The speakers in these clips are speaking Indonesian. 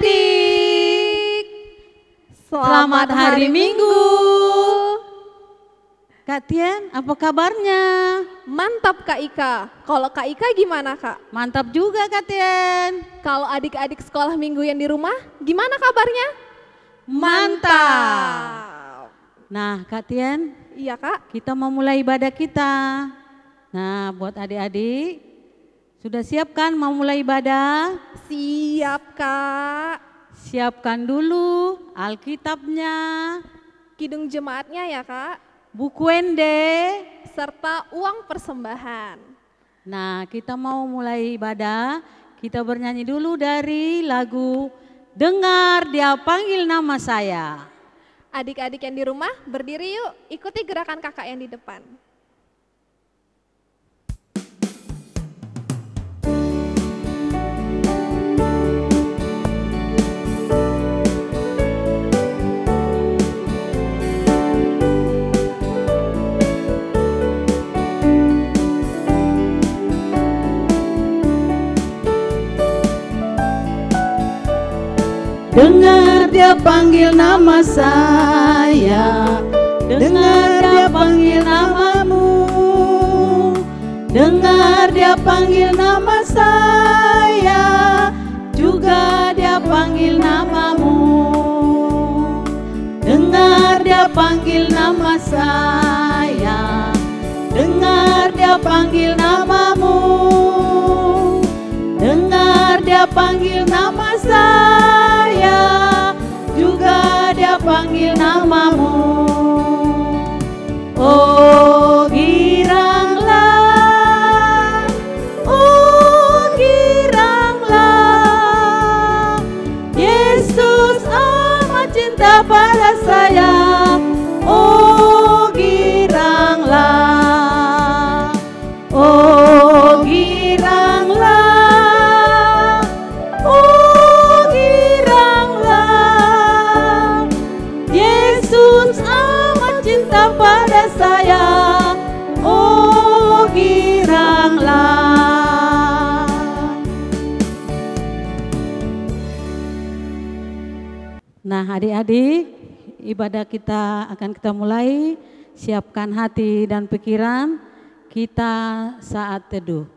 adik-adik, selamat hari Minggu. Kak Tian, apa kabarnya? Mantap Kak Ika. Kalau Kak Ika gimana Kak? Mantap juga Kak Tian. Kalau adik-adik sekolah minggu yang di rumah, gimana kabarnya? Mantap. Nah Kak Tian, Iya Kak. kita mau mulai ibadah kita. Nah buat adik-adik, sudah siap kan mau mulai ibadah? Siap Kak. Siapkan dulu Alkitabnya, Kidung jemaatnya ya Kak. buku ende, Serta uang persembahan. Nah kita mau mulai ibadah, kita bernyanyi dulu dari lagu Dengar Dia Panggil Nama Saya. Adik-adik yang di rumah berdiri yuk, ikuti gerakan kakak yang di depan. Dengar Dia panggil nama saya, dengar Dia panggil namamu, dengar Dia panggil nama saya, juga Dia panggil namamu. Dengar Dia panggil nama saya, dengar Dia panggil namamu, dengar Dia panggil nama saya, juga Dia panggil namamu. Oh giranglah, Yesus amat cinta pada saya. Oh giranglah, oh giranglah, oh giranglah, Yesus amat cinta pada saya. Oh giranglah. Nah adik-adik, ibadah kita akan kita mulai. Siapkan hati dan pikiran kita saat teduh.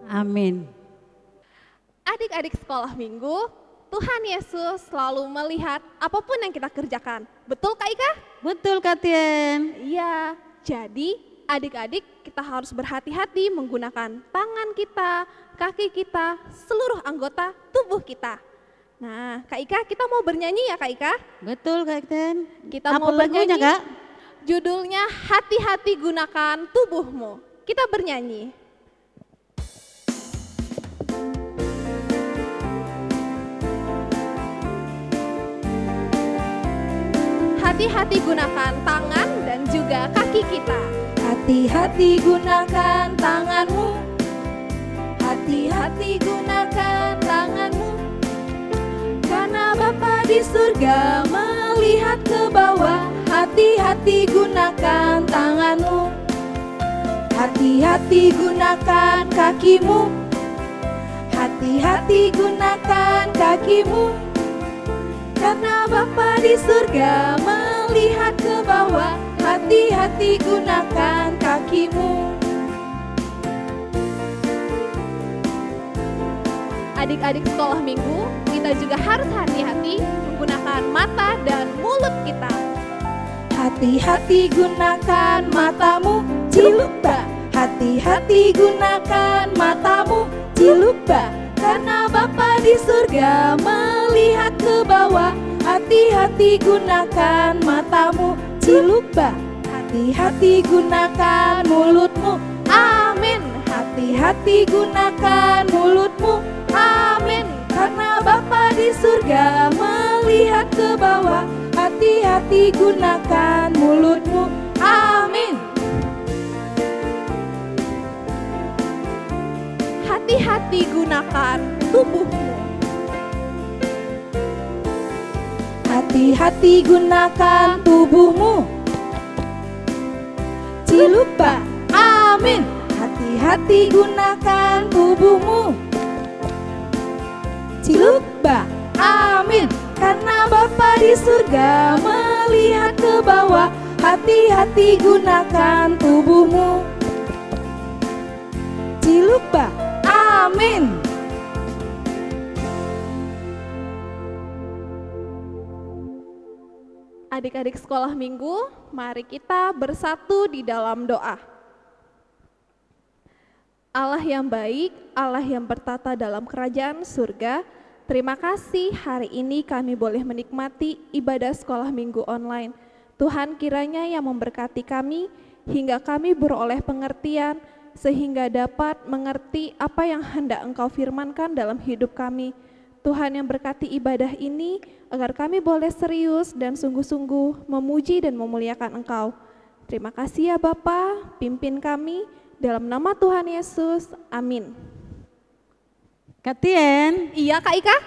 Amin. Adik-adik sekolah minggu, Tuhan Yesus selalu melihat apapun yang kita kerjakan. Betul Kak Ika? Betul Kak Tien. Iya, jadi adik-adik kita harus berhati-hati menggunakan tangan kita, kaki kita, seluruh anggota tubuh kita. Nah Kak Ika, kita mau bernyanyi ya Kak Ika? Betul Kak Tien. Kita Apa mau lagunya bernyanyi. Kak? Judulnya Hati-hati Gunakan Tubuhmu. Kita bernyanyi. Hati-hati gunakan tangan dan juga kaki kita. Hati-hati gunakan tanganmu, hati-hati gunakan tanganmu, karena Bapa di surga melihat ke bawah. Hati-hati gunakan tanganmu, hati-hati gunakan kakimu, hati-hati gunakan kakimu, karena Bapa di surga melihat ke bawah. Hati-hati gunakan kakimu. Adik-adik sekolah minggu, kita juga harus hati-hati menggunakan mata dan mulut kita. Hati-hati gunakan matamu, ciluba. Hati-hati gunakan matamu, Cilukba, karena Bapa di surga melihat ke bawah. Hati-hati gunakan matamu, Cilukba. Hati-hati gunakan mulutmu, amin. Hati-hati gunakan mulutmu, amin. Karena Bapa di surga melihat ke bawah. Hati-hati gunakan mulutmu, amin. Hati-hati gunakan tubuhmu. Hati-hati gunakan tubuhmu, Cilukba, amin. Hati-hati gunakan tubuhmu, Cilukba, amin. Karena Bapa di surga melihat ke bawah. Hati-hati gunakan tubuhmu, Cilukba, amin. Adik-adik sekolah minggu, mari kita bersatu di dalam doa. Allah yang baik, Allah yang bertata dalam kerajaan surga, terima kasih hari ini kami boleh menikmati ibadah sekolah minggu online. Tuhan kiranya yang memberkati kami hingga kami beroleh pengertian sehingga dapat mengerti apa yang hendak Engkau firmankan dalam hidup kami. Tuhan yang berkati ibadah ini agar kami boleh serius dan sungguh-sungguh memuji dan memuliakan Engkau. Terima kasih ya Bapa, pimpin kami dalam nama Tuhan Yesus, amin. Kak Tien, Iya Kak Ika?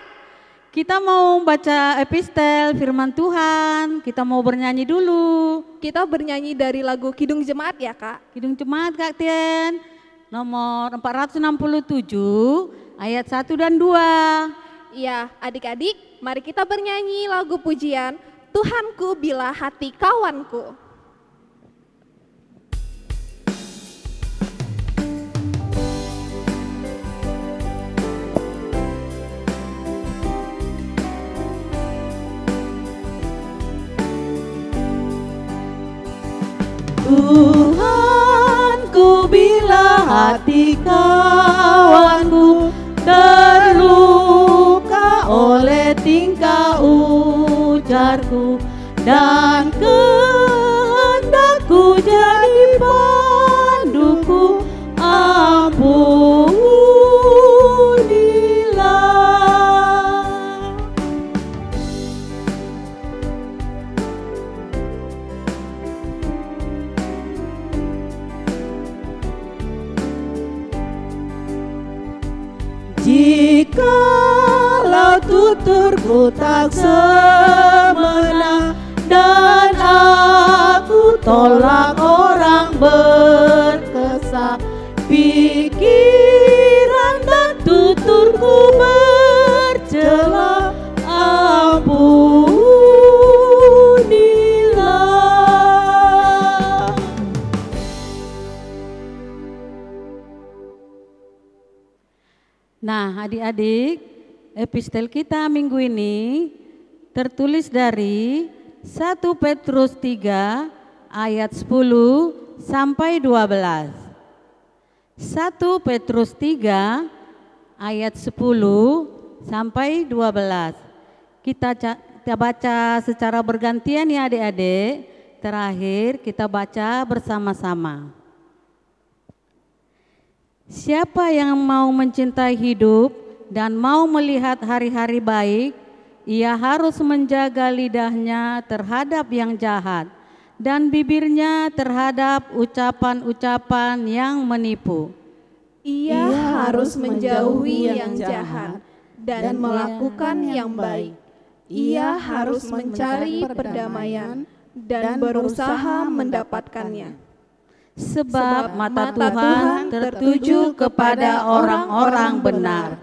kita mau baca epistel firman Tuhan, kita mau bernyanyi dulu. Kita bernyanyi dari lagu Kidung Jemaat ya Kak? Kidung Jemaat Kak Tien, nomor 467 ayat 1 dan 2. Iya, adik-adik, mari kita bernyanyi lagu pujian Tuhanku bila hati kawanku. Tuhanku bila hati kawanku terluka oleh tingkah ujarku dan kehendakku jadi panduku, ampunilah. Jikalau tuturku tak semena dan aku tolak orang berkesak, pikiran dan tuturku bercela, ampunilah. Nah, adik-adik, epistel kita minggu ini tertulis dari 1 Petrus 3 ayat 10 sampai 12. 1 Petrus 3 ayat 10 sampai 12. Kita baca secara bergantian ya adik-adik. Terakhir kita baca bersama-sama. Siapa yang mau mencintai hidup dan mau melihat hari-hari baik, ia harus menjaga lidahnya terhadap yang jahat dan bibirnya terhadap ucapan-ucapan yang menipu. Ia harus menjauhi yang jahat dan melakukan yang baik. Ia harus mencari perdamaian dan berusaha mendapatkannya. Sebab mata Tuhan tertuju kepada orang-orang benar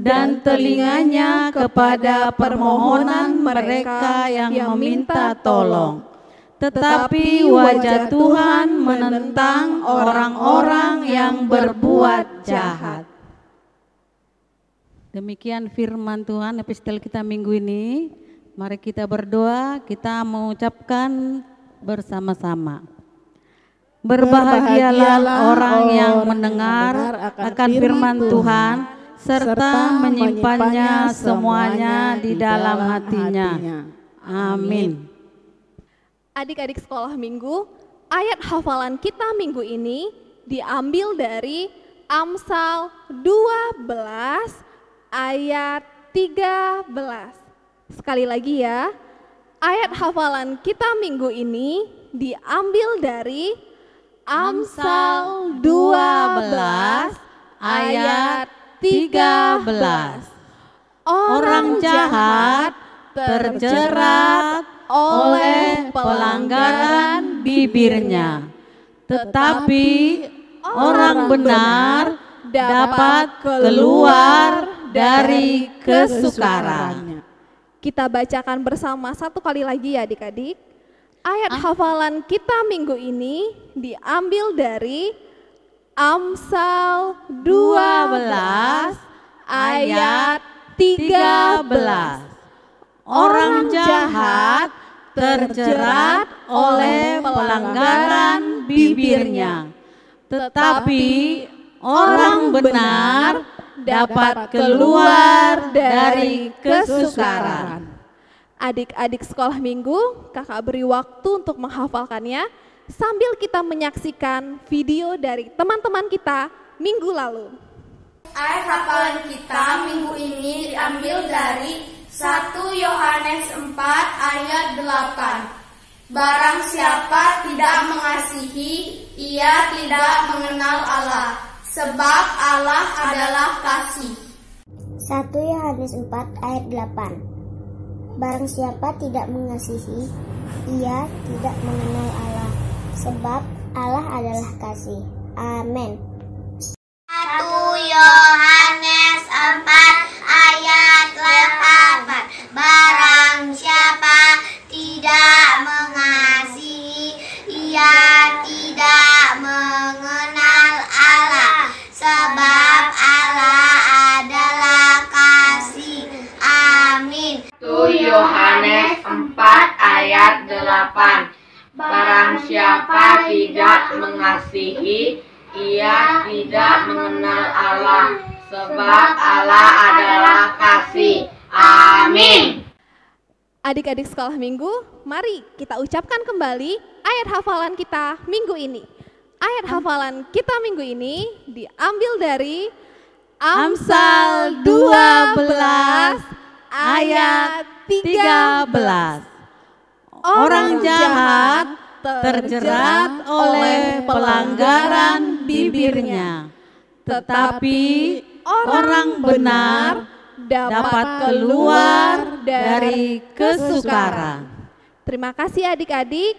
dan telinganya kepada permohonan mereka yang meminta tolong. Tetapi wajah Tuhan menentang orang-orang yang berbuat jahat. Demikian firman Tuhan epistel kita minggu ini. Mari kita berdoa, kita mengucapkan bersama-sama. Berbahagialah orang yang mendengar akan firman Tuhan serta menyimpannya semuanya di dalam hatinya. Amin. Adik-adik sekolah minggu, ayat hafalan kita minggu ini diambil dari Amsal 12 ayat 13. Sekali lagi ya, ayat hafalan kita minggu ini diambil dari Amsal 12 ayat 13. Orang jahat terjerat oleh pelanggaran bibirnya, tetapi orang benar dapat keluar dari kesukaran. Kita bacakan bersama satu kali lagi ya adik-adik. Ayat hafalan kita minggu ini diambil dari Amsal 12 ayat 13. Orang jahat terjerat oleh pelanggaran bibirnya, tetapi orang benar dapat keluar dari kesukaran. Adik-adik sekolah minggu, kakak beri waktu untuk menghafalkannya sambil kita menyaksikan video dari teman-teman kita minggu lalu. Ayat hafalan kita minggu ini diambil dari 1 Yohanes 4 ayat 8. Barang siapa tidak mengasihi, ia tidak mengenal Allah, sebab Allah adalah kasih. 1 Yohanes 4 ayat 8. Barang siapa tidak mengasihi, ia tidak mengenal Allah, sebab Allah adalah kasih. Amin. 1 Yohanes 4 ayat 8. Barang siapa tidak mengasihi, ia tidak mengenal Allah, sebab Allah adalah kasih. Amin. 1 Yohanes 4 ayat 8. Barang siapa tidak mengasihi, ia tidak mengenal Allah, sebab Allah adalah kasih. Amin. Adik-adik sekolah minggu, mari kita ucapkan kembali ayat hafalan kita minggu ini. Ayat hafalan kita minggu ini diambil dari Amsal 12 ayat 13. Orang jahat terjerat oleh pelanggaran bibirnya, tetapi orang benar dapat keluar dari kesukaran. Terima kasih adik-adik.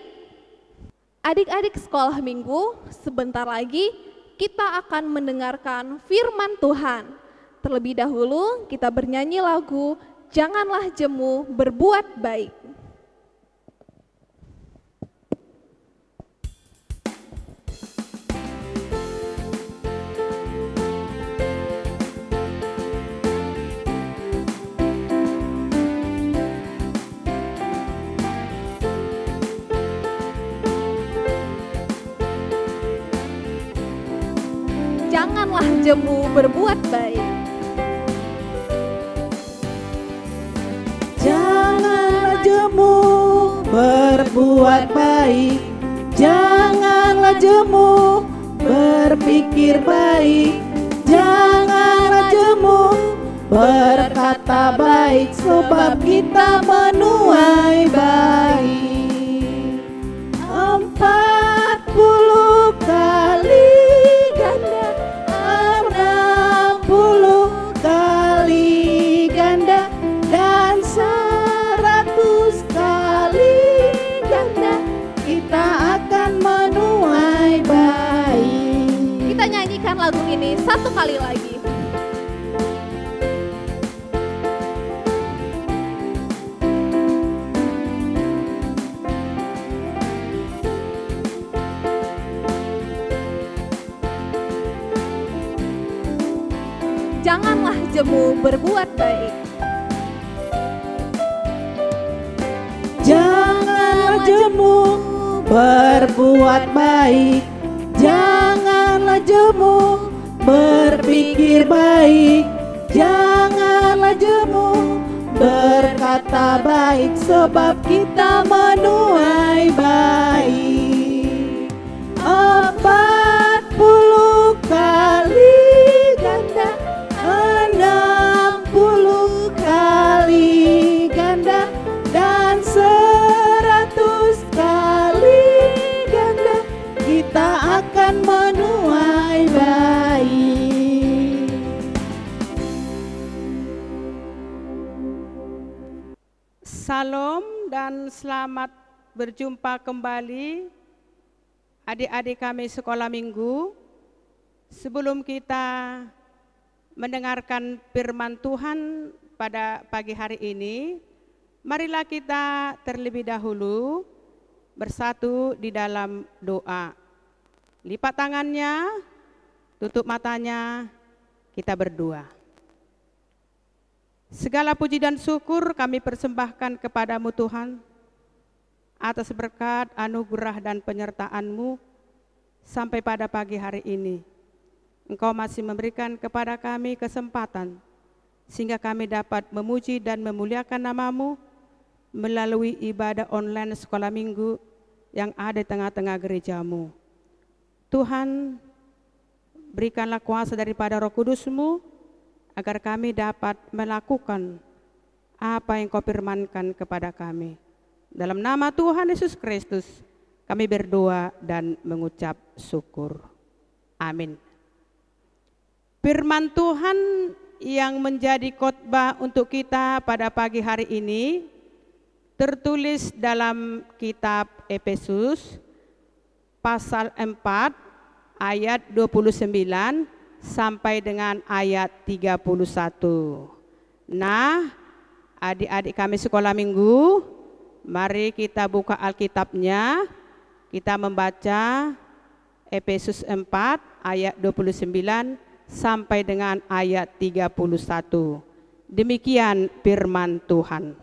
Adik-adik sekolah minggu, sebentar lagi kita akan mendengarkan firman Tuhan. Terlebih dahulu kita bernyanyi lagu Janganlah Jemu Berbuat Baik. Janganlah jemu berbuat baik. Janganlah jemu berbuat baik, janganlah jemu berpikir baik, janganlah jemu berkata baik, sebab kita menuai baik. 40 kali ganda, 60 kali ganda, dan 100 kali ganda, kita akan menuai baik. Kita nyanyikan lagu ini satu kali lagi. Janganlah jemu berbuat baik. Janganlah jemu berbuat baik. Janganlah jemu berpikir baik, janganlah jemu berkata baik, sebab kita menuai baik. 40 kali ganda, 60 kali ganda, dan 100 kali ganda, kita akan menuai baik. Salam dan selamat berjumpa kembali adik-adik kami sekolah minggu. Sebelum kita mendengarkan firman Tuhan pada pagi hari ini, marilah kita terlebih dahulu bersatu di dalam doa. Lipat tangannya, tutup matanya, kita berdoa. Segala puji dan syukur kami persembahkan kepadamu Tuhan, atas berkat, anugerah dan penyertaan-Mu sampai pada pagi hari ini. Engkau masih memberikan kepada kami kesempatan, sehingga kami dapat memuji dan memuliakan nama-Mu melalui ibadah online sekolah minggu yang ada di tengah-tengah gereja-Mu. Tuhan, berikanlah kuasa daripada Roh Kudus-Mu, agar kami dapat melakukan apa yang Kau firmankan kepada kami. Dalam nama Tuhan Yesus Kristus, kami berdoa dan mengucap syukur. Amin. Firman Tuhan yang menjadi khotbah untuk kita pada pagi hari ini tertulis dalam kitab Efesus pasal 4 ayat 29 sampai dengan ayat 31. Nah, adik-adik kami sekolah minggu, mari kita buka Alkitabnya. Kita membaca Efesus 4 ayat 29 sampai dengan ayat 31. Demikian firman Tuhan.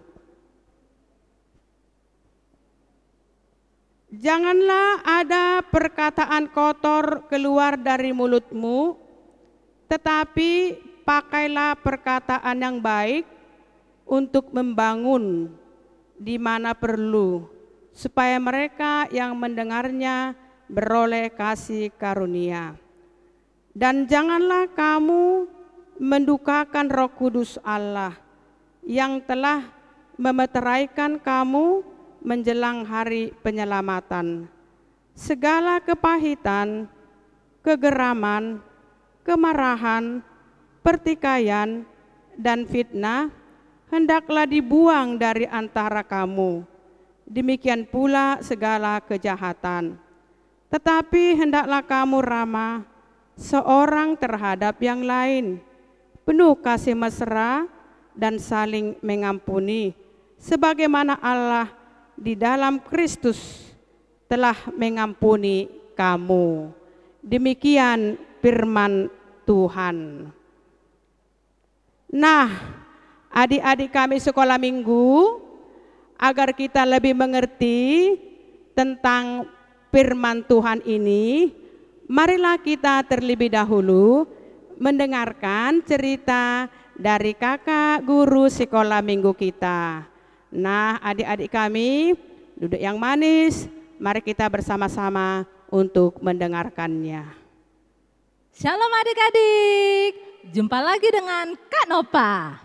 Janganlah ada perkataan kotor keluar dari mulutmu, tetapi pakailah perkataan yang baik untuk membangun di mana perlu, supaya mereka yang mendengarnya beroleh kasih karunia. Dan janganlah kamu mendukakan Roh Kudus Allah yang telah memeteraikan kamu menjelang hari penyelamatan. Segala kepahitan, kegeraman, kemarahan, pertikaian, dan fitnah hendaklah dibuang dari antara kamu. Demikian pula segala kejahatan. Tetapi hendaklah kamu ramah seorang terhadap yang lain, penuh kasih mesra dan saling mengampuni, sebagaimana Allah di dalam Kristus telah mengampuni kamu. Demikian firman Tuhan. Nah, adik-adik kami sekolah minggu, agar kita lebih mengerti tentang firman Tuhan ini, marilah kita terlebih dahulu mendengarkan cerita dari kakak guru sekolah minggu kita. Nah, adik-adik kami, duduk yang manis, mari kita bersama-sama untuk mendengarkannya. Shalom adik-adik, jumpa lagi dengan Kak Nopa.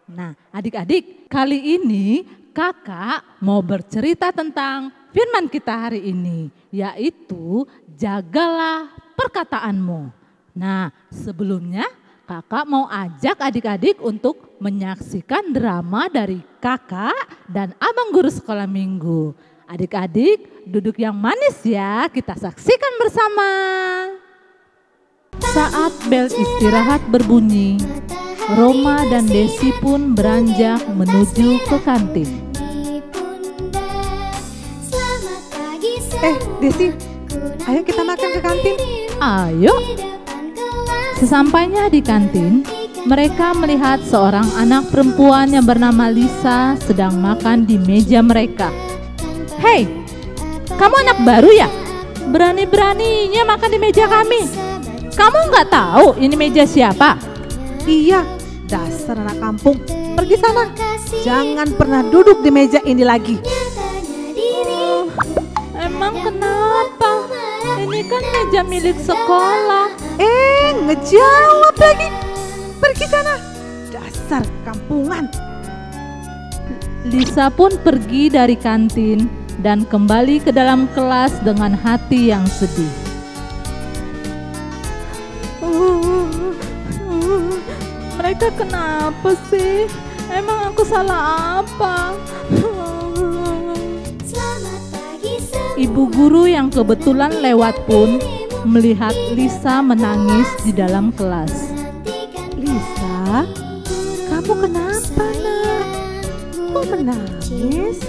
Nah, adik-adik, kali ini kakak mau bercerita tentang firman kita hari ini, yaitu jagalah perkataanmu. Nah, sebelumnya kakak mau ajak adik-adik untuk menyaksikan drama dari kakak dan abang guru sekolah minggu. Adik-adik duduk yang manis ya, kita saksikan bersama. Saat bel istirahat berbunyi, Roma dan Desi pun beranjak menuju ke kantin. Desi, ayo kita makan ke kantin. Ayo. Sesampainya di kantin, mereka melihat seorang anak perempuan yang bernama Lisa sedang makan di meja mereka. Hei, kamu anak baru ya? Berani-beraninya makan di meja kami. Kamu nggak tahu ini meja siapa? Iya, dasar anak kampung. Pergi sana. Jangan pernah duduk di meja ini lagi. Emang kenapa? Ini kan meja milik sekolah. Ngejawab lagi. Pergi sana. Dasar kampungan. Lisa pun pergi dari kantin dan kembali ke dalam kelas dengan hati yang sedih. Mereka kenapa sih? Emang aku salah apa? Ibu guru yang kebetulan lewat pun melihat Lisa menangis di dalam kelas. Lisa, kamu kenapa nak? Kok menangis?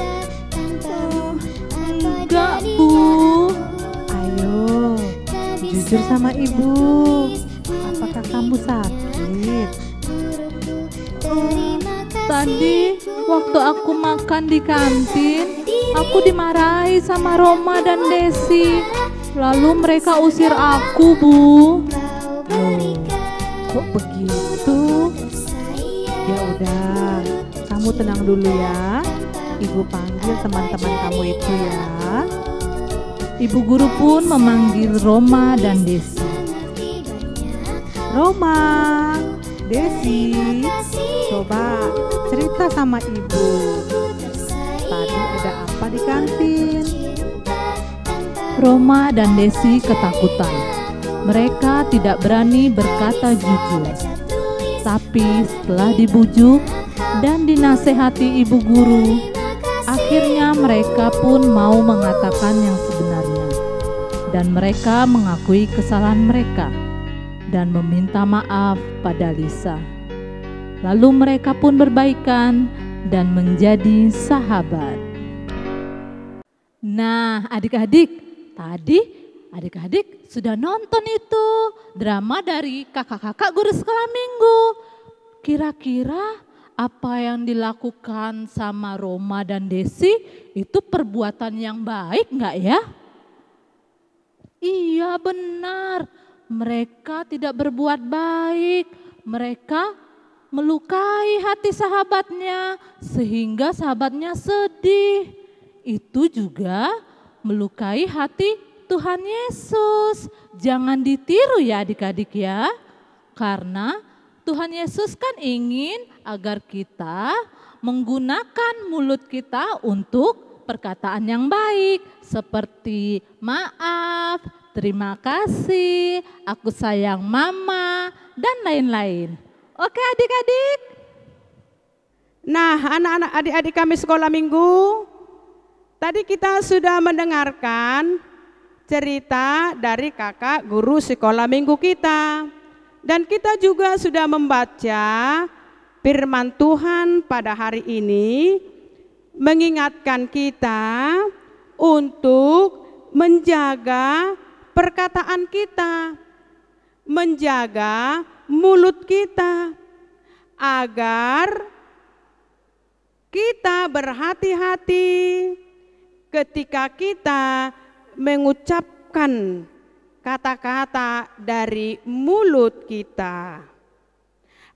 Enggak, Bu. Ayo, jujur sama ibu. Apakah kamu sakit? Tadi waktu aku makan di kantin, aku dimarahi sama Roma dan Desi. Lalu mereka usir aku, Bu. Kok begitu? Ya udah, kamu tenang dulu ya. Ibu panggil teman-teman kamu itu ya. Ibu guru pun memanggil Roma dan Desi. Roma, Desi, coba cerita sama ibu. Tadi ada apa di kantin? Roma dan Desi ketakutan. Mereka tidak berani berkata jujur. Tapi setelah dibujuk dan dinasehati ibu guru, akhirnya mereka pun mau mengatakan yang sebenarnya. Dan mereka mengakui kesalahan mereka dan meminta maaf pada Lisa. Lalu mereka pun berbaikan dan menjadi sahabat. Nah, adik-adik, tadi adik-adik sudah nonton itu drama dari kakak-kakak guru sekolah minggu. Kira-kira apa yang dilakukan sama Roma dan Desi itu perbuatan yang baik nggak ya? Iya benar, mereka tidak berbuat baik. Mereka melukai hati sahabatnya sehingga sahabatnya sedih. Itu juga melukai hati Tuhan Yesus. Jangan ditiru ya adik-adik ya. Karena Tuhan Yesus kan ingin agar kita menggunakan mulut kita untuk perkataan yang baik. Seperti maaf, terima kasih, aku sayang mama, dan lain-lain. Oke adik-adik? Nah, anak-anak adik-adik kami sekolah minggu, tadi kita sudah mendengarkan cerita dari kakak guru sekolah minggu kita. Dan kita juga sudah membaca firman Tuhan pada hari ini, mengingatkan kita untuk menjaga perkataan kita, menjaga mulut kita, agar kita berhati-hati ketika kita mengucapkan kata-kata dari mulut kita,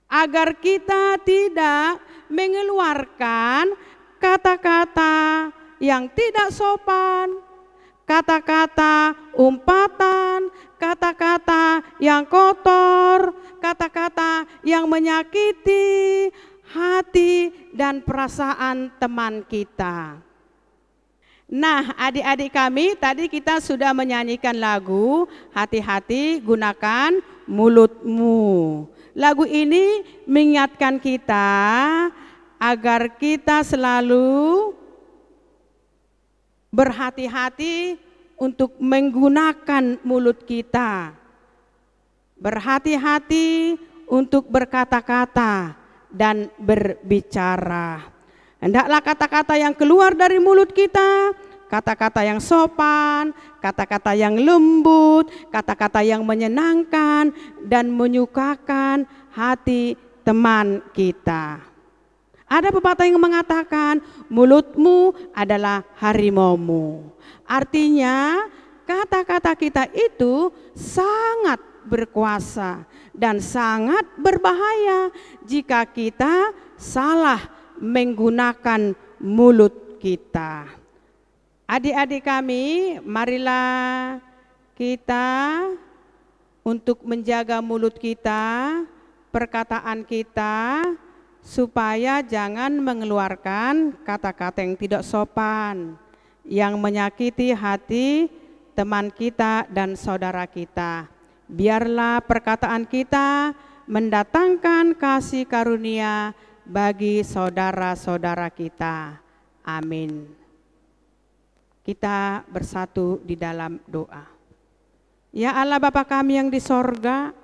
agar kita tidak mengeluarkan kata-kata yang tidak sopan, kata-kata umpatan, kata-kata yang kotor, kata-kata yang menyakiti hati dan perasaan teman kita. Nah, adik-adik kami, tadi kita sudah menyanyikan lagu Hati-hati Gunakan Mulutmu. Lagu ini mengingatkan kita agar kita selalu berhati-hati untuk menggunakan mulut kita. Berhati-hati untuk berkata-kata dan berbicara. Hendaklah kata-kata yang keluar dari mulut kita, kata-kata yang sopan, kata-kata yang lembut, kata-kata yang menyenangkan dan menyukakan hati teman kita. Ada pepatah yang mengatakan mulutmu adalah harimaumu. Artinya kata-kata kita itu sangat berkuasa dan sangat berbahaya jika kita salah menggunakan mulut kita. Adik-adik kami, marilah kita untuk menjaga mulut kita, perkataan kita, supaya jangan mengeluarkan kata-kata yang tidak sopan, yang menyakiti hati teman kita dan saudara kita. Biarlah perkataan kita mendatangkan kasih karunia bagi saudara-saudara kita. Amin. Kita bersatu di dalam doa. Ya Allah Bapa kami yang di sorga,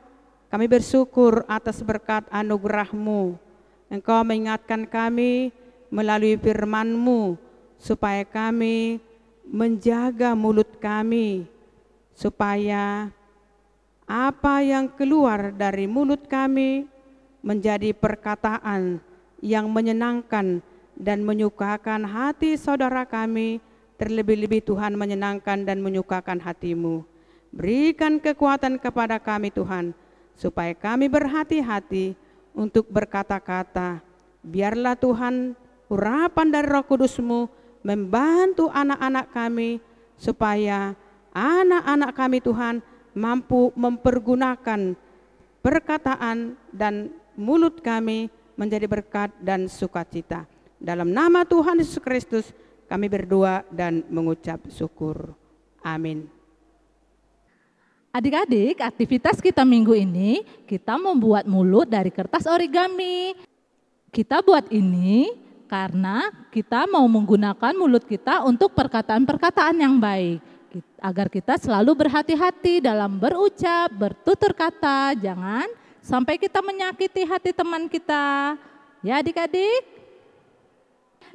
kami bersyukur atas berkat anugerah-Mu. Engkau mengingatkan kami melalui firman-Mu supaya kami menjaga mulut kami, supaya apa yang keluar dari mulut kami menjadi perkataan yang menyenangkan dan menyukakan hati saudara kami, terlebih-lebih Tuhan menyenangkan dan menyukakan hati-Mu. Berikan kekuatan kepada kami Tuhan, supaya kami berhati-hati untuk berkata-kata. Biarlah Tuhan urapan dari Roh Kudus-Mu membantu anak-anak kami, supaya anak-anak kami Tuhan mampu mempergunakan perkataan dan mulut kami menjadi berkat dan sukacita. Dalam nama Tuhan Yesus Kristus kami berdoa dan mengucap syukur. Amin. Adik-adik, aktivitas kita minggu ini, kita membuat mulut dari kertas origami. Kita buat ini karena kita mau menggunakan mulut kita untuk perkataan-perkataan yang baik. Agar kita selalu berhati-hati dalam berucap, bertutur kata, jangan sampai kita menyakiti hati teman kita. Ya adik-adik?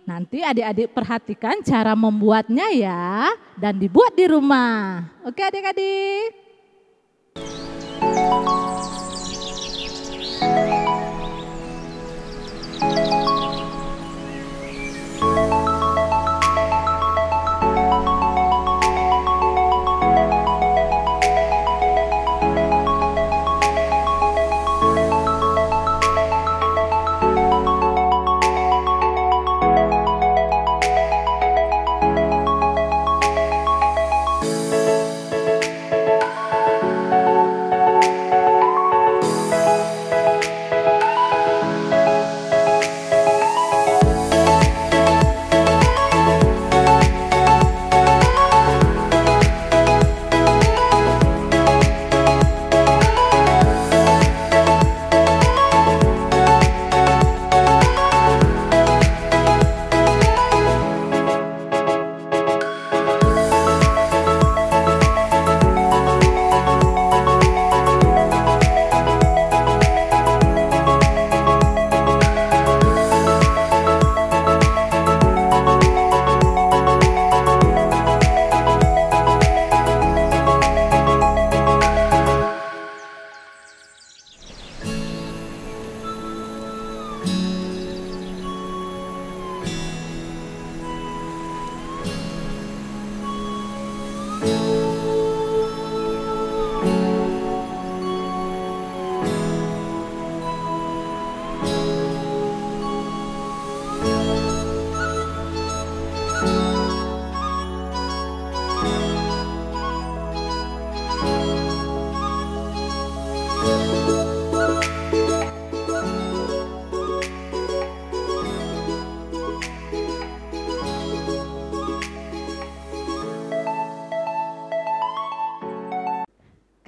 Nanti adik-adik perhatikan cara membuatnya ya, dan dibuat di rumah. Oke adik-adik?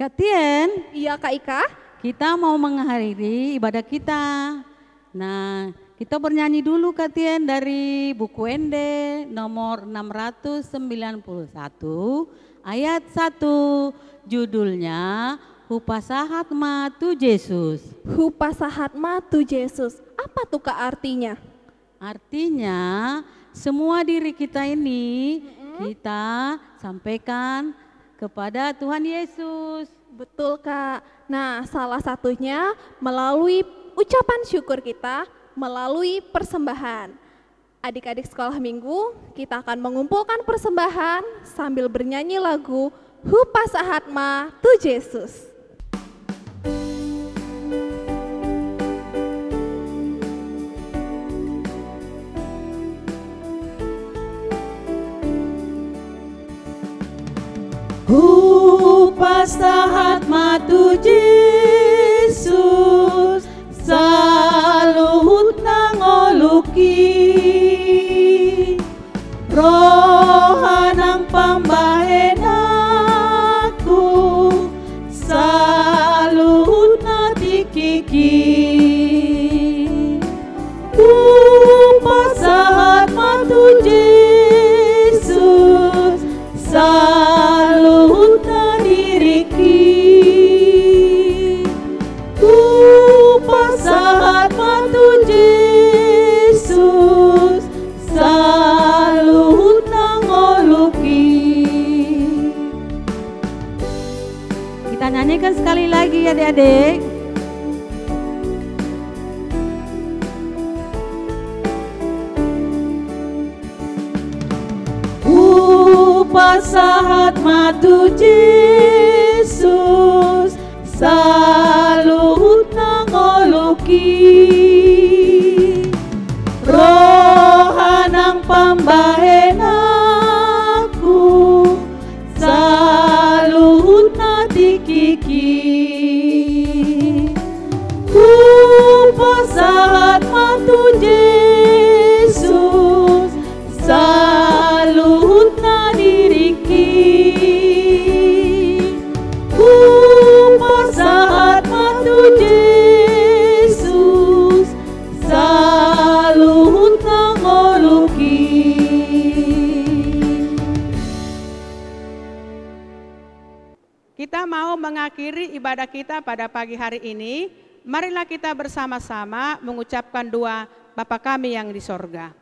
Kak Tien, Iya Kak Ika. kita mau mengakhiri ibadah kita. Nah, kita bernyanyi dulu Kak Tien dari buku Ende nomor 691 ayat 1. Judulnya Hupasahat Matu Yesus. Hupasahat matu Yesus. Apa tuh Kak artinya? Artinya semua diri kita ini kita sampaikan kepada Tuhan Yesus. Betul Kak. Nah salah satunya melalui ucapan syukur kita, melalui persembahan. Adik-adik sekolah minggu, kita akan mengumpulkan persembahan sambil bernyanyi lagu Hupasahatma tu Yesus. Hupasahatma tu Yesus, saluhut nangoluki rohanang pambahenaku, saluhut natikiki Hupasahatma tu Yesus, saluhut nadiriki Hupasahatma tu Yesus, saluhut nangoluki. Kita nyanyikan sekali lagi ya adik-adik. Hupasahatma tu Yesus, saluhut nangoluki rohanang pambahenaku, saluhut natikiki Hupasahatma tu Yesus, saluhut nadiriki Hupasahatma tu Yesus, saluhut nangoluki. Kita mau mengakhiri ibadah kita pada pagi hari ini. Marilah kita bersama-sama mengucapkan doa Bapa kami yang di sorga.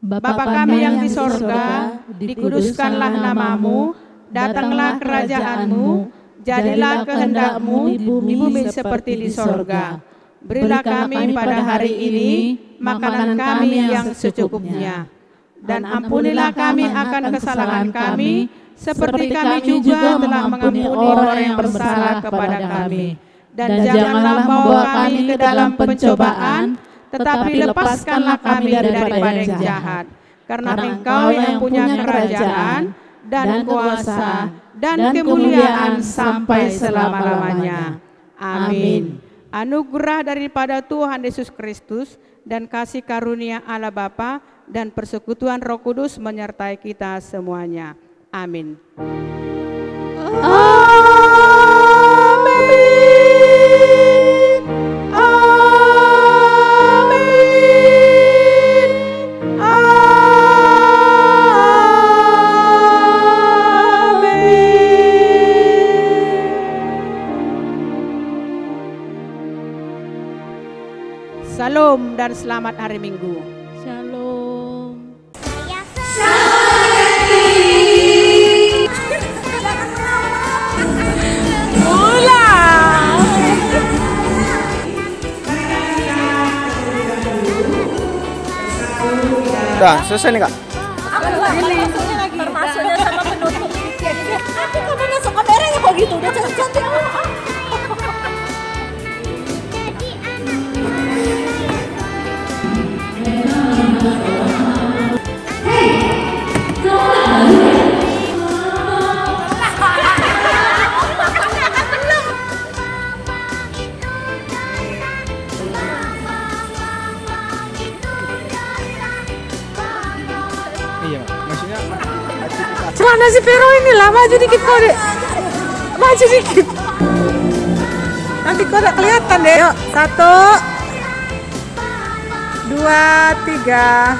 Bapa kami yang di sorga, dikuduskanlah namamu, datanglah kerajaanmu, jadilah kehendak-Mu di bumi seperti di sorga. Berilah kami pada hari ini makanan kami yang secukupnya. Dan ampunilah kami akan kesalahan kami, seperti kami juga telah mengampuni orang yang bersalah kepada kami. Dan janganlah bawa kami ke dalam pencobaan, tetapi lepaskanlah kami daripada yang jahat. Karena Engkau yang punya kerajaan dan kuasa dan kemuliaan sampai selama-lamanya. Amin. Anugerah daripada Tuhan Yesus Kristus dan kasih karunia Allah Bapa dan persekutuan Roh Kudus menyertai kita semuanya. Amin. Shalom dan selamat hari Minggu. Shalom. Udah, selesai nih Kak? Termasuknya sama penutup. Tapi kamu masuk kameranya kok gitu, udah cantik-cantik. Celana si Vero ini lah, maju dikit kok dek. Maju dikit. Nanti kok udah kelihatan deh. Yuk, 1, 2, 3.